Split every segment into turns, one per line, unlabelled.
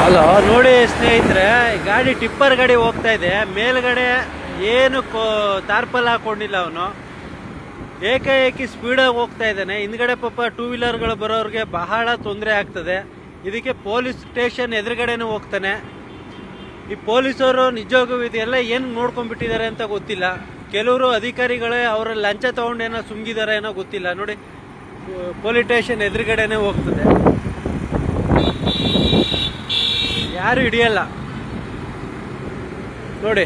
ಅಲ್ಲ ನೋಡಿ ಸ್ನೇಹಿತರೆ, ಗಾಡಿ ಟಿಪ್ಪರ್ ಗಾಡಿ ಹೋಗ್ತಾ ಇದೆ. ಮೇಲ್ಗಡೆ ಏನು ತಾರ್ಪಲ್ ಹಾಕೊಂಡಿಲ್ಲ ಅವನು, ಏಕಾಏಕಿ ಸ್ಪೀಡಾಗಿ ಹೋಗ್ತಾ ಇದ್ದಾನೆ. ಹಿಂದ್ಗಡೆ ಪಾಪ ಟೂ ವೀಲರ್ಗಳು ಬರೋರಿಗೆ ಬಹಳ ತೊಂದರೆ ಆಗ್ತದೆ. ಇದಕ್ಕೆ ಪೊಲೀಸ್ ಸ್ಟೇಷನ್ ಎದುರುಗಡೆನೂ ಹೋಗ್ತಾನೆ. ಈ ಪೊಲೀಸರು ನಿಜವಾಗೂ ಇದೆಲ್ಲ ಏನು ನೋಡ್ಕೊಂಡ್ಬಿಟ್ಟಿದ್ದಾರೆ ಅಂತ ಗೊತ್ತಿಲ್ಲ. ಕೆಲವರು ಅಧಿಕಾರಿಗಳೇ ಅವರ ಲಂಚ ತಗೊಂಡೇನೋ ಸುಂಗಿದ್ದಾರೆ ಏನೋ ಗೊತ್ತಿಲ್ಲ. ನೋಡಿ, ಪೊಲೀಸ್ ಸ್ಟೇಷನ್ ಎದುರುಗಡೆನೆ ಹೋಗ್ತದೆ, ಯಾರು ಹಿಡಿಯಲ್ಲ. ನೋಡಿ,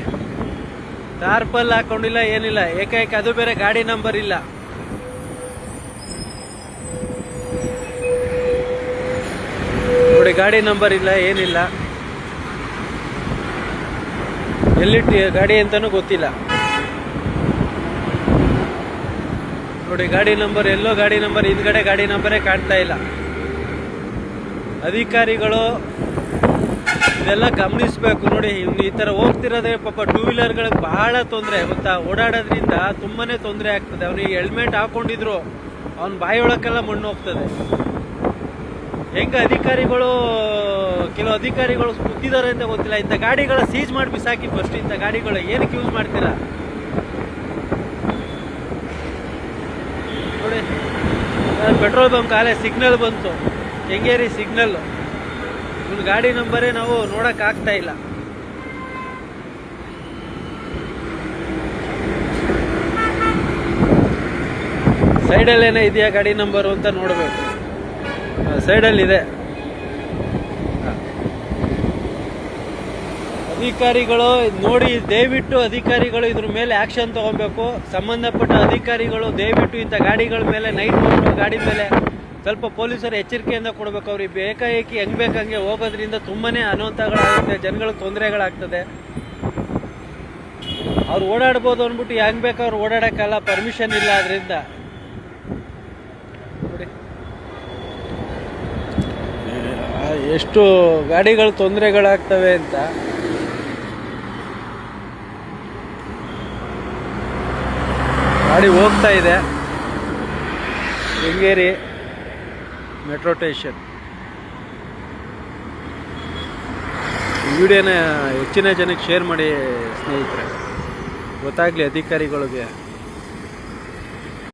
ಟಾರ್ಪಲ್ ಹಾಕೊಂಡಿಲ್ಲ, ಏನಿಲ್ಲ, ಏಕಾಏಕಿ. ಅದು ಬೇರೆ ಗಾಡಿ ನಂಬರ್ ಇಲ್ಲ. ನೋಡಿ, ಗಾಡಿ ನಂಬರ್ ಇಲ್ಲ, ಏನಿಲ್ಲ, ಎಲ್ಲಿಟ್ಟು ಗಾಡಿ ಅಂತಾನೂ ಗೊತ್ತಿಲ್ಲ. ನೋಡಿ, ಗಾಡಿ ನಂಬರ್ ಎಲ್ಲೋ, ಗಾಡಿ ನಂಬರ್ ಹಿಂದ್ಗಡೆ ಗಾಡಿ ನಂಬರೇ ಕಾಣ್ತಾ ಇಲ್ಲ. ಅಧಿಕಾರಿಗಳು ಇದೆಲ್ಲ ಗಮನಿಸಬೇಕು. ನೋಡಿ, ಈ ಥರ ಹೋಗ್ತಿರೋದೇ ಪಾಪ ಟೂ ವೀಲರ್ಗಳಿಗೆ ಬಹಳ ತೊಂದರೆ ಗೊತ್ತಾ. ಓಡಾಡೋದ್ರಿಂದ ತುಂಬಾನೇ ತೊಂದರೆ ಆಗ್ತದೆ. ಅವನಿಗೆ ಹೆಲ್ಮೆಟ್ ಹಾಕೊಂಡಿದ್ರು ಅವನ ಬಾಯಿಯೊಳಕ್ಕೆಲ್ಲ ಮಣ್ಣು ಹೋಗ್ತದೆ. ಹೆಂಗೆ ಅಧಿಕಾರಿಗಳು, ಕೆಲವು ಅಧಿಕಾರಿಗಳು ಕೂತಿದ್ದಾರೆ ಅಂತ ಗೊತ್ತಿಲ್ಲ. ಇಂಥ ಗಾಡಿಗಳ ಸೀಜ್ ಮಾಡಿ ಬಿಸಾಕಿ ಫಸ್ಟ್. ಇಂಥ ಗಾಡಿಗಳು ಏನಕ್ಕೆ ಯೂಸ್ ಮಾಡ್ತೀರಾ? ನೋಡಿ, ಪೆಟ್ರೋಲ್ ಬಂಕ್ ಕಾಲೇ ಸಿಗ್ನಲ್ ಬಂತು, ಕೆಂಗೇರಿ ಸಿಗ್ನಲ್. ಇವ್ನ ಗಾಡಿ ನಂಬರೇ ನಾವು ನೋಡಕ್ ಆಗ್ತಾ ಇಲ್ಲ. ಸೈಡಲ್ಲಿ ಏನೋ ಇದೆಯಾ ಗಾಡಿ ನಂಬರು ಅಂತ ನೋಡಬೇಕು. ಸೈಡಲ್ಲಿ ಇದೆ. ಅಧಿಕಾರಿಗಳು ನೋಡಿ, ದಯವಿಟ್ಟು ಅಧಿಕಾರಿಗಳು ಇದ್ರ ಮೇಲೆ ಆಕ್ಷನ್ ತಗೊಬೇಕು. ಸಂಬಂಧಪಟ್ಟ ಅಧಿಕಾರಿಗಳು ದಯವಿಟ್ಟು ಇಂಥ ಗಾಡಿಗಳ ಮೇಲೆ, ನೈಟ್ ಗಾಡಿ ಮೇಲೆ ಸ್ವಲ್ಪ ಪೊಲೀಸರು ಎಚ್ಚರಿಕೆಯಿಂದ ಕೊಡಬೇಕು. ಅವ್ರಿಗೆ ಬೇಕಾಏಕಿ ಹೆಂಗ್ ಬೇಕಂಗೆ ಹೋಗೋದ್ರಿಂದ ತುಂಬಾನೇ ಅನಾಹುತಗಳಾಗುತ್ತೆ, ಜನಗಳಿಗೆ ತೊಂದರೆಗಳಾಗ್ತದೆ. ಅವ್ರು ಓಡಾಡ್ಬೋದು ಅಂದ್ಬಿಟ್ಟು ಹೆಂಗ್ ಬೇಕು ಅವ್ರು ಓಡಾಡಕ್ಕಲ್ಲ, ಪರ್ಮಿಷನ್ ಇಲ್ಲ. ಅದರಿಂದ ನೋಡಿ ಎಷ್ಟು ಗಾಡಿಗಳು ತೊಂದರೆಗಳಾಗ್ತವೆ ಅಂತ. ಗಾಡಿ ಹೋಗ್ತಾ ಇದೆ ಕೆಂಗೇರಿ ಮೆಟ್ರೋ ಸ್ಟೇಷನ್. ಈ ವಿಡಿಯೋನ ಹೆಚ್ಚಿನ ಜನಕ್ಕೆ ಶೇರ್ ಮಾಡಿ ಸ್ನೇಹಿತರೆ, ಗೊತ್ತಾಗಲಿ ಅಧಿಕಾರಿಗಳಿಗೆ.